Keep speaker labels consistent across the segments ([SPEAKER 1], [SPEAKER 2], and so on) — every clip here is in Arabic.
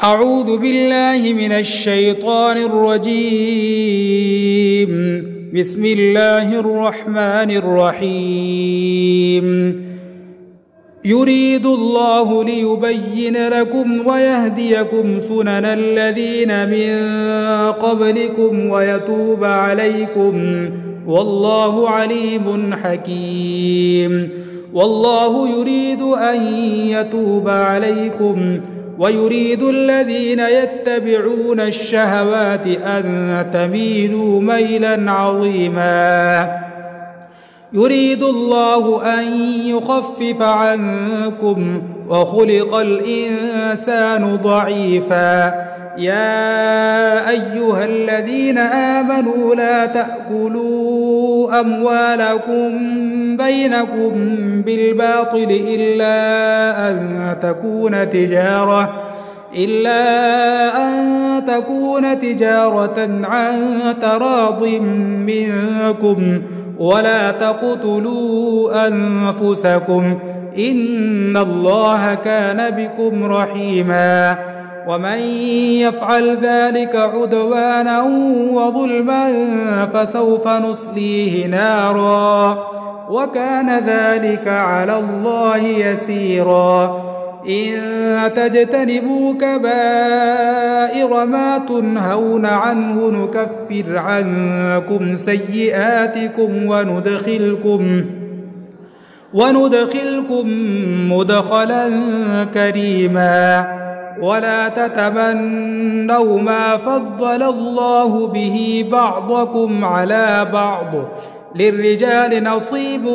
[SPEAKER 1] أعوذ بالله من الشيطان الرجيم. بسم الله الرحمن الرحيم. يريد الله ليبين لكم ويهديكم سنن الذين من قبلكم ويتوب عليكم، والله عليم حكيم. والله يريد أن يتوب عليكم ويريد الذين يتبعون الشهوات أن تميلوا ميلا عظيما. يريد الله أن يخفف عنكم وخلق الإنسان ضعيفا. يا أيها الذين آمنوا لا تأكلوا أموالكم بينكم بالباطل إلا أن تكون تجارة عن تراض منكم، ولا تقتلوا أنفسكم إن الله كان بكم رحيما. ومن يفعل ذلك عدوانا وظلما فسوف نصليه نارا، وكان ذلك على الله يسيرا. إن تجتنبوا كبائر ما تنهون عنه نكفر عنكم سيئاتكم وندخلكم مدخلا كريما. ولا تتمنوا ما فضل الله به بعضكم على بعض، للرجال نصيب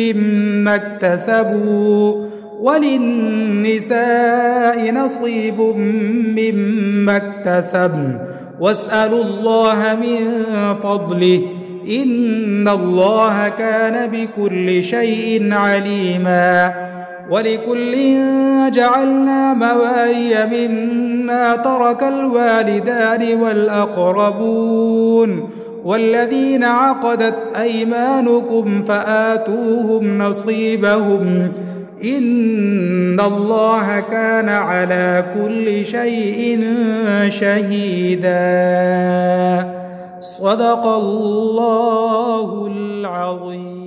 [SPEAKER 1] مما اكتسبوا وللنساء نصيب مما اكتسبن، واسألوا الله من فضله إن الله كان بكل شيء عليما. ولكل جعلنا موالي مما ترك الوالدان والأقربون والذين عقدت أيمانكم فآتوهم نصيبهم إن الله كان على كل شيء شهيدا. صدق الله العظيم.